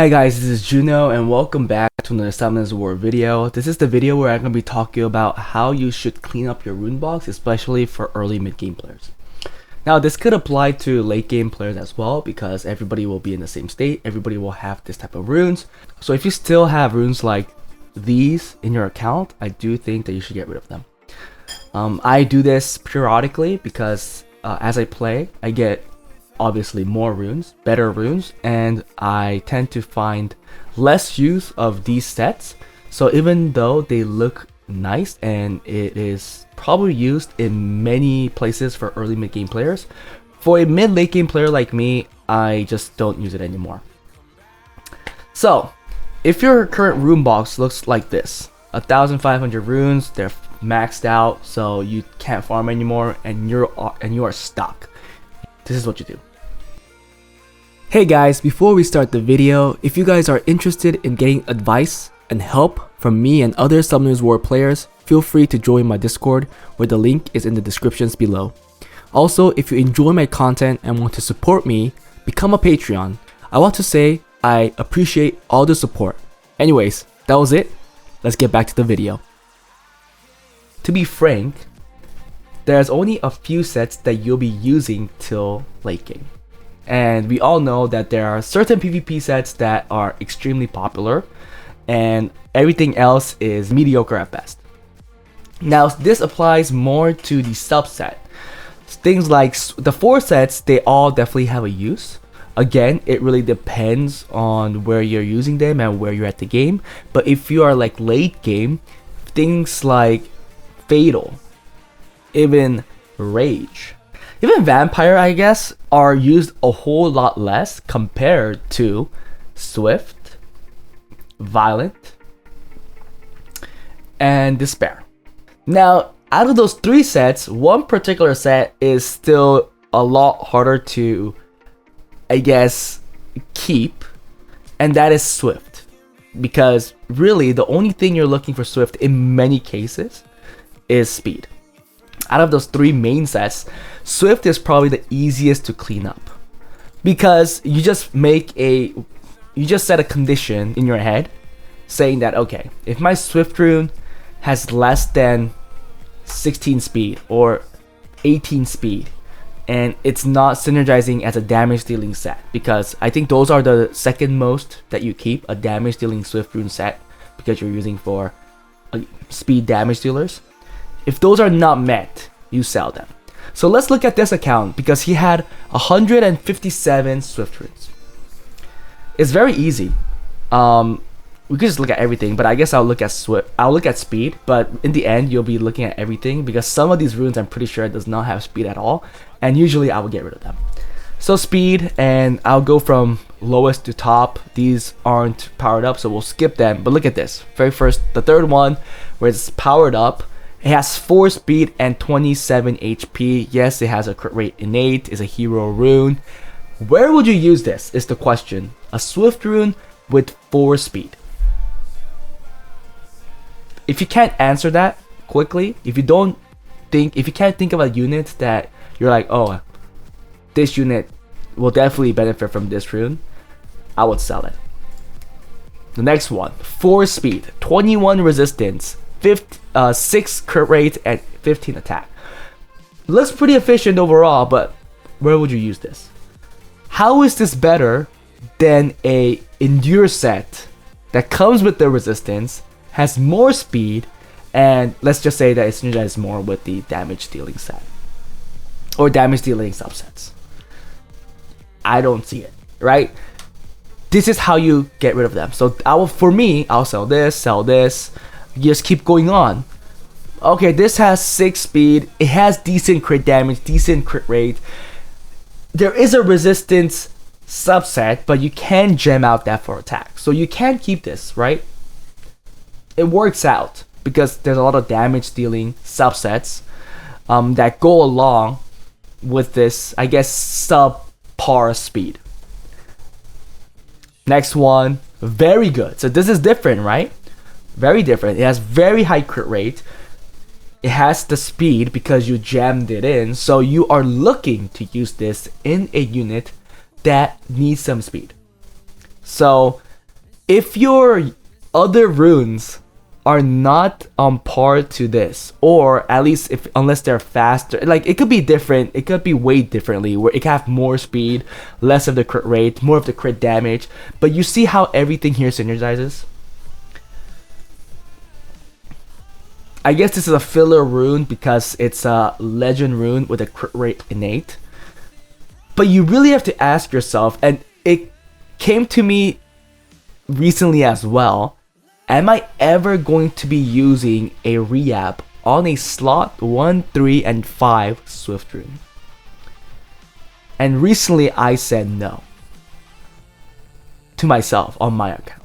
Hi guys, this is Juno and welcome back to another Summoners War video. This is the video where I'm going to be talking about how you should clean up your rune box, especially for early mid-game players. Now this could apply to late game players as well because everybody will be in the same state, everybody will have this type of runes. So if you still have runes like these in your account, I do think that you should get rid of them. I do this periodically because as I play, I get obviously more runes, better runes, and I tend to find less use of these sets. So even though they look nice and it is probably used in many places for early mid game players, for a mid late game player like me, I just don't use it anymore. So if your current rune box looks like this, 1,500 runes, they're maxed out, so you can't farm anymore, and you are stuck. This is what you do. Hey guys, before we start the video, if you guys are interested in getting advice and help from me and other Summoners War players, feel free to join my Discord, where the link is in the descriptions below. Also, if you enjoy my content and want to support me, become a Patreon. I want to say I appreciate all the support. Anyways, that was it. Let's get back to the video. To be frank, there's only a few sets that you'll be using till late game. And we all know that there are certain PvP sets that are extremely popular and everything else is mediocre at best. Now this applies more to the subset. Things like the 4 sets, they all definitely have a use. Again, it really depends on where you're using them and where you're at the game. But if you are like late game, things like Fatal, even Rage, even Vampire, I guess, are used a whole lot less compared to Swift, Violent, and Despair. Now, out of those 3 sets, one particular set is still a lot harder to, I guess, keep, and that is Swift. Because really, the only thing you're looking for Swift in many cases is speed. Out of those 3 main sets, Swift is probably the easiest to clean up because you just set a condition in your head saying that, okay, if my Swift rune has less than 16 speed or 18 speed and it's not synergizing as a damage dealing set, because I think those are the second most that you keep, a damage dealing Swift rune set, because you're using for speed damage dealers. If those are not met, you sell them. So let's look at this account because he had 157 Swift runes. It's very easy. We could just look at everything, but I guess I'll look at Swift. I'll look at speed, but in the end, you'll be looking at everything because some of these runes I'm pretty sure does not have speed at all, and usually I will get rid of them. So speed, and I'll go from lowest to top. These aren't powered up, so we'll skip them. But look at this. Very first, the third one, where it's powered up. It has 4 speed and 27 HP. Yes, it has a crit rate innate. It's a hero rune. Where would you use this is the question. A Swift rune with 4 speed. If you can't answer that quickly, if you can't think of a unit that you're like, oh, this unit will definitely benefit from this rune, I would sell it. The next one, 4 speed, 21 resistance, 6 crit rate and 15 attack. Looks pretty efficient overall, but where would you use this? How is this better than a endure set that comes with the resistance, has more speed, and let's just say that it synergizes more with the damage dealing set or damage dealing subsets? I don't see it, right? This is how you get rid of them. So I'll sell this. Just keep going on. Okay, this has 6 speed. It has decent crit damage, decent crit rate. There is a resistance subset, but you can gem out that for attack. So you can keep this, right? It works out because there's a lot of damage dealing subsets that go along with this, I guess, subpar speed. Next one, very good. So this is different, right? Very different. It has very high crit rate. It has the speed because you jammed it in. So you are looking to use this in a unit that needs some speed. So If your other runes are not on par to this, or at least if unless they're faster, like it could be different, it could be weighed differently, where it can have more speed, less of the crit rate, more of the crit damage, but you see how everything here synergizes. I guess this is a filler rune because it's a legend rune with a crit rate innate, but you really have to ask yourself, and it came to me recently as well, am I ever going to be using a re-app on a slot 1, 3, and 5 Swift rune? And recently I said no to myself on my account.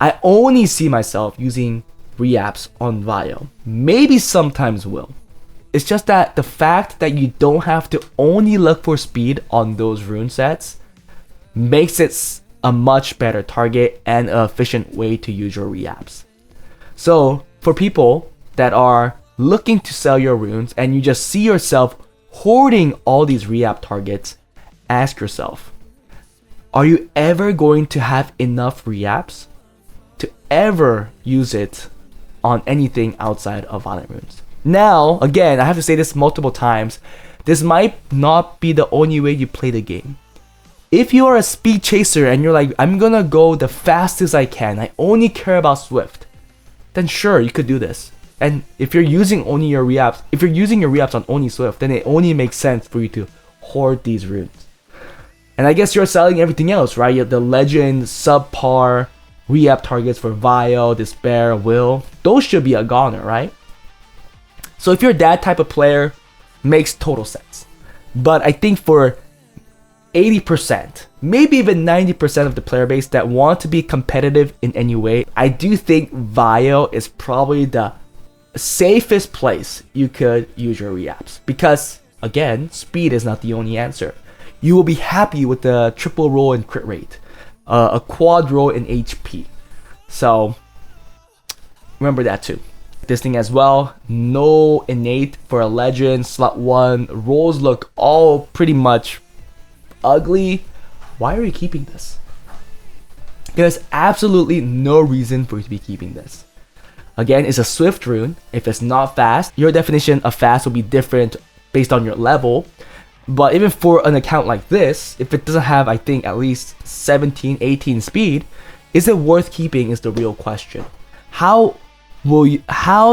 I only see myself using re-apps on Vio. Maybe sometimes will. It's just that the fact that you don't have to only look for speed on those rune sets makes it a much better target and an efficient way to use your re-apps. So for people that are looking to sell your runes and you just see yourself hoarding all these re-app targets, ask yourself, are you ever going to have enough re-apps to ever use it on anything outside of Violent Runes? Now, again, I have to say this multiple times, this might not be the only way you play the game. If you are a speed chaser and you're like, I'm gonna go the fastest I can, I only care about Swift, then sure, you could do this. And if you're using only your re-apps, if you're using your re-apps on only Swift, then it only makes sense for you to hoard these runes. And I guess you're selling everything else, right? You have the legend, subpar, re-app targets for Vio, Despair, Will. Those should be a goner, right? So if you're that type of player, makes total sense. But I think for 80%, maybe even 90% of the player base that want to be competitive in any way, I do think Vio is probably the safest place you could use your re-apps. Because, again, speed is not the only answer. You will be happy with the triple roll in crit rate, a quad roll in HP. So, remember that too. This thing as well, no innate for a legend, slot 1, rolls look all pretty much ugly. Why are you keeping this? There's absolutely no reason for you to be keeping this. Again, it's a Swift rune. If it's not fast, your definition of fast will be different based on your level. But even for an account like this, if it doesn't have, I think, at least 17, 18 speed, is it worth keeping is the real question. How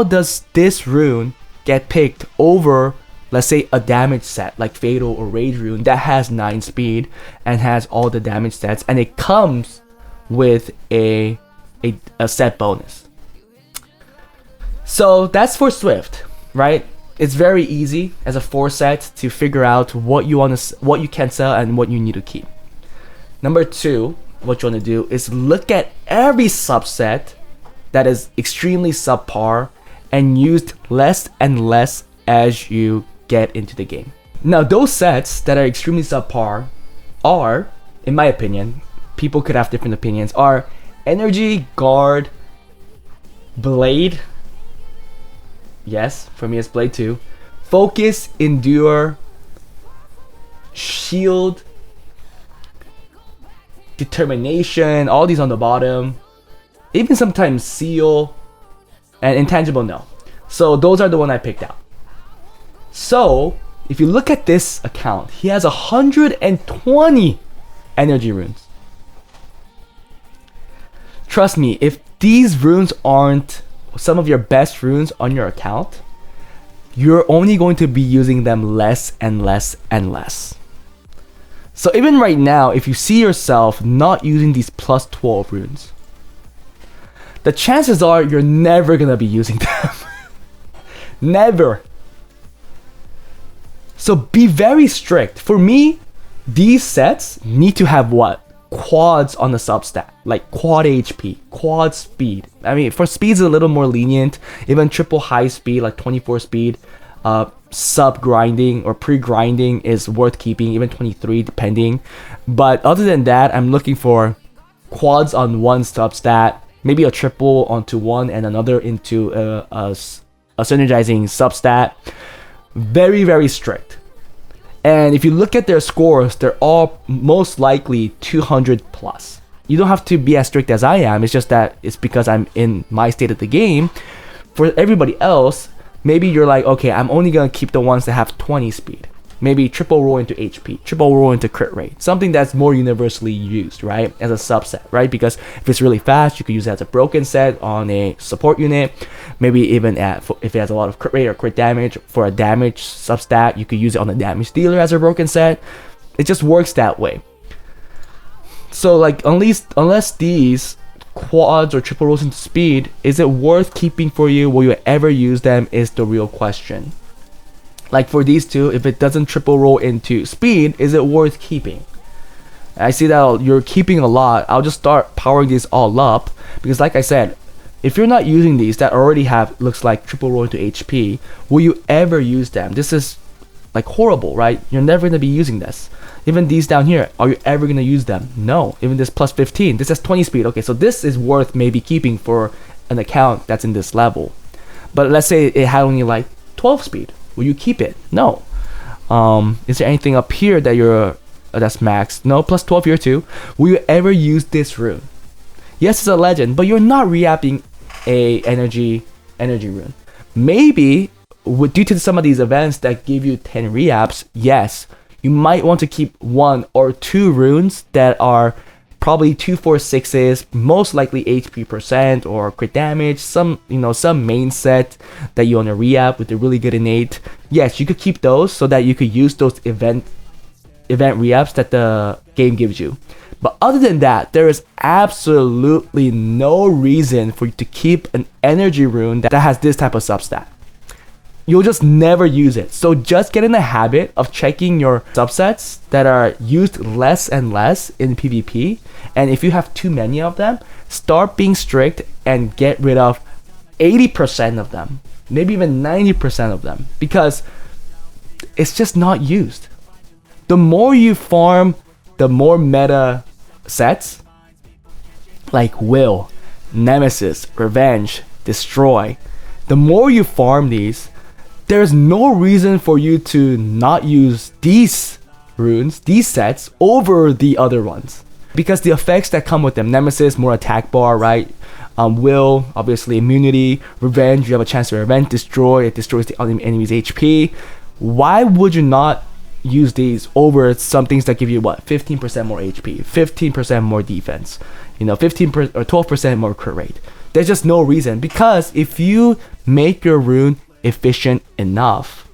does this rune get picked over, let's say, a damage set like Fatal or Rage rune that has 9 speed and has all the damage stats, and it comes with a set bonus? So that's for Swift, right? It's very easy as a 4 set to figure out what you can sell and what you need to keep. Number 2, what you want to do is look at every subset that is extremely subpar and used less and less as you get into the game. Now, those sets that are extremely subpar are, in my opinion, people could have different opinions, are Energy, Guard, Blade. Yes, for me it's Blade 2. Focus, Endure, Shield, Determination, all these on the bottom. Even sometimes Seal, and Intangible, no. So those are the one I picked out. So, if you look at this account, he has 120 energy runes. Trust me, if these runes aren't some of your best runes on your account, you're only going to be using them less and less and less. So even right now, if you see yourself not using these plus 12 runes, the chances are you're never gonna be using them. Never. So be very strict. For me, these sets need to have what? Quads on the substat, like quad HP, quad speed. I mean, for speed's a little more lenient. Even triple high speed, like 24 speed, sub grinding or pre-grinding is worth keeping, even 23 depending. But other than that, I'm looking for quads on one substat, maybe a triple onto one and another into a synergizing substat. Very, very strict. And if you look at their scores, they're all most likely 200 plus. you don't have to be as strict as I am. It's just that it's because I'm in my state of the game. For everybody else, maybe you're like, okay, I'm only gonna keep the ones that have 20 speed. Maybe triple roll into HP, triple roll into crit rate, something that's more universally used, right, as a subset, right? Because if it's really fast, you could use it as a broken set on a support unit. Maybe even if it has a lot of crit rate or crit damage for a damage substat, you could use it on a damage dealer as a broken set. It just works that way. So like, unless these quads or triple rolls into speed, is it worth keeping for you? Will you ever use them? Is the real question. Like for these two, if it doesn't triple roll into speed, is it worth keeping? I see that you're keeping a lot. I'll just start powering these all up, because like I said, if you're not using these that already have, looks like triple roll into HP, will you ever use them? This is like horrible, right? You're never going to be using this. Even these down here, are you ever going to use them? No. Even this plus 15, this has 20 speed. Okay, so this is worth maybe keeping for an account that's in this level. But let's say it had only like 12 speed. Will you keep it? No. Is there anything up here that that's maxed? No, plus 12 here too. Will you ever use this rune? Yes, it's a legend, but you're not re-upping a energy rune. Maybe due to some of these events that give you 10 re-ups, yes, you might want to keep 1 or 2 runes that are probably 2, 4, 6s, most likely HP percent or crit damage, some main set that you want to re-up with a really good innate. Yes, you could keep those so that you could use those event re-ups that the game gives you. But other than that, there is absolutely no reason for you to keep an energy rune that has this type of substat. You'll just never use it. So just get in the habit of checking your subsets that are used less and less in PvP. And if you have too many of them, start being strict and get rid of 80% of them, maybe even 90% of them, because it's just not used. The more you farm, the more meta sets like Will, Nemesis, Revenge, Destroy, the more you farm these, there's no reason for you to not use these runes, these sets, over the other ones. Because the effects that come with them, Nemesis, more attack bar, right? Will, obviously immunity. Revenge, you have a chance to revenge. Destroy, it destroys the enemy's HP. Why would you not use these over some things that give you 15% more HP, 15% more defense, 15% or 12% more crit rate? There's just no reason, because if you make your rune efficient enough,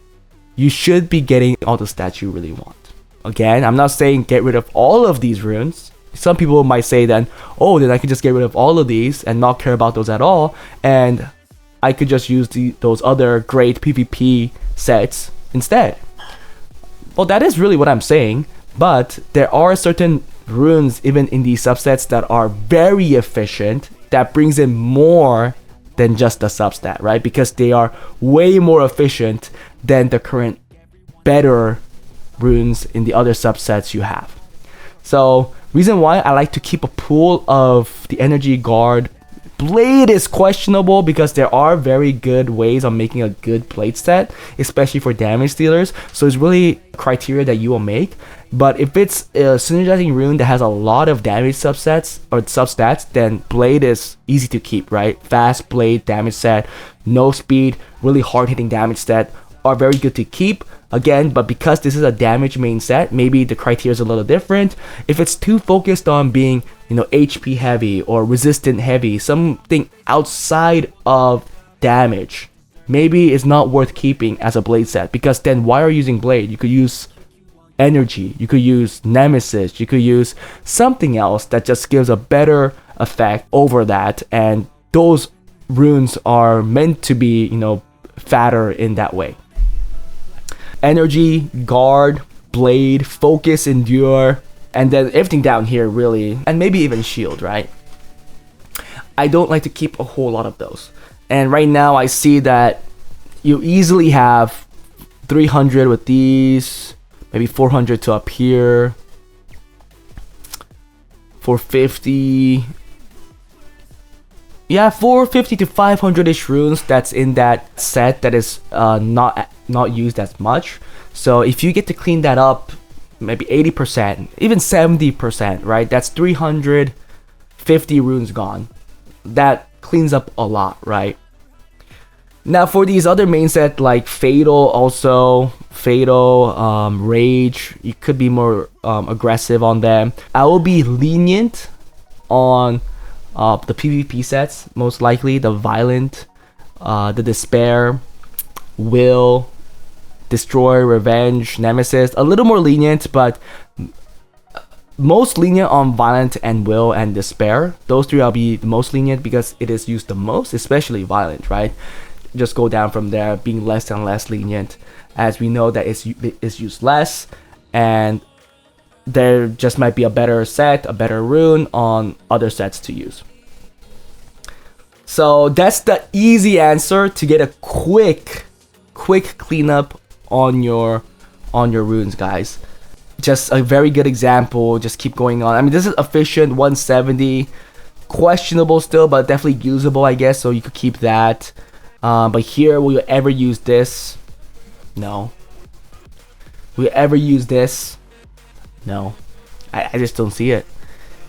you should be getting all the stats you really want. Again, I'm not saying get rid of all of these runes. Some people might say then, oh, then I could just get rid of all of these and not care about those at all, and I could just use those other great PvP sets instead. Well, that is really what I'm saying, but there are certain runes even in these subsets that are very efficient, that brings in more than just the substat, right? Because they are way more efficient than the current better runes in the other subsets you have. So reason why I like to keep a pool of the energy guard blade is questionable, because there are very good ways of making a good blade set, especially for damage dealers. So it's really criteria that you will make. But if it's a synergizing rune that has a lot of damage subsets or substats, then blade is easy to keep, right? Fast blade damage set, no speed, really hard hitting damage set are very good to keep. Again, but because this is a damage main set, maybe the criteria is a little different. If it's too focused on being, HP heavy or resistant heavy, something outside of damage, maybe it's not worth keeping as a blade set, because then why are you using blade? You could use energy, you could use Nemesis, you could use something else that just gives a better effect over that, and those runes are meant to be, fatter in that way. Energy, guard, blade, focus, endure, and then everything down here really, and maybe even shield, right? I don't like to keep a whole lot of those. And right now I see that you easily have 300 with these, maybe 400 to up here, 450. Yeah, 450 to 500-ish runes that's in that set that is not used as much. So if you get to clean that up, maybe 80%, even 70%, right? That's 300 50 runes gone. That cleans up a lot, right? Now for these other main set like Fatal, Rage, you could be more aggressive on them. I will be lenient on the PvP sets, most likely the Violent, the Despair, Will, Destroy, Revenge, Nemesis. A little more lenient, but most lenient on Violent and Will and Despair. Those three I'll be the most lenient because it is used the most, especially Violent, right? Just go down from there, being less and less lenient, as we know that it's used less, and there just might be a better set, a better rune on other sets to use. So that's the easy answer to get a quick cleanup on your runes, guys. Just a very good example. Just keep going on. I mean, this is efficient 170, questionable still, but definitely usable, I guess. So you could keep that. But here, will you ever use this? No. Will you ever use this? No. I just don't see it.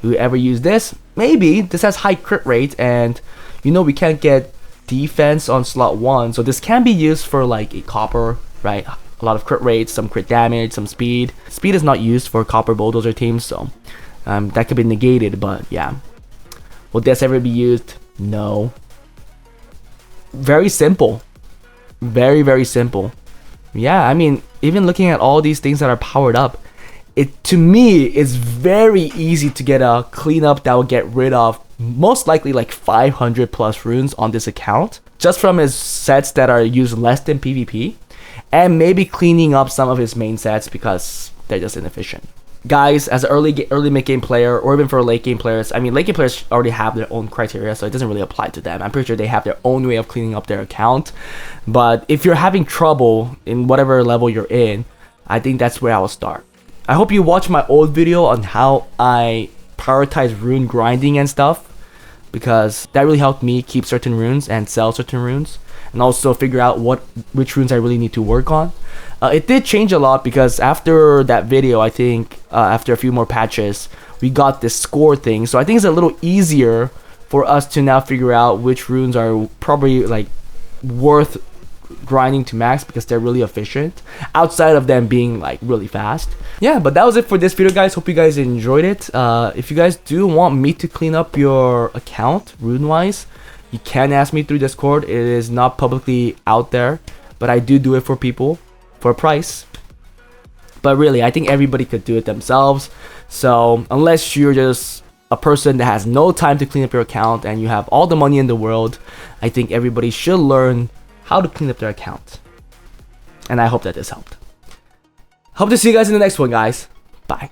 Will you ever use this? Maybe. This has high crit rate, and you know we can't get defense on slot 1, so this can be used for like a copper, right? A lot of crit rates, some crit damage, some speed. Speed is not used for copper bulldozer teams, so that could be negated, but yeah. Will this ever be used? No. Very simple. Very, very simple. Yeah, I mean, even looking at all these things that are powered up, it to me is very easy to get a cleanup that will get rid of most likely like 500 plus runes on this account, just from his sets that are used less than PvP, and maybe cleaning up some of his main sets because they're just inefficient. Guys, as an early mid-game player, or even for late game players, I mean, late game players already have their own criteria, so it doesn't really apply to them. I'm pretty sure they have their own way of cleaning up their account. But if you're having trouble in whatever level you're in, I think that's where I will start. I hope you watched my old video on how I prioritize rune grinding and stuff, because that really helped me keep certain runes and sell certain runes, and also figure out which runes I really need to work on. It did change a lot because after that video, I think after a few more patches, we got this score thing. So I think it's a little easier for us to now figure out which runes are probably like worth grinding to max because they're really efficient, outside of them being like really fast. Yeah, but that was it for this video, guys. Hope you guys enjoyed it. If you guys do want me to clean up your account rune wise, you can ask me through Discord. It is not publicly out there, but I do it for people for a price. But really, I think everybody could do it themselves. So unless you're just a person that has no time to clean up your account and you have all the money in the world, I think everybody should learn how to clean up their account. And I hope that this helped. Hope to see you guys in the next one, guys. Bye.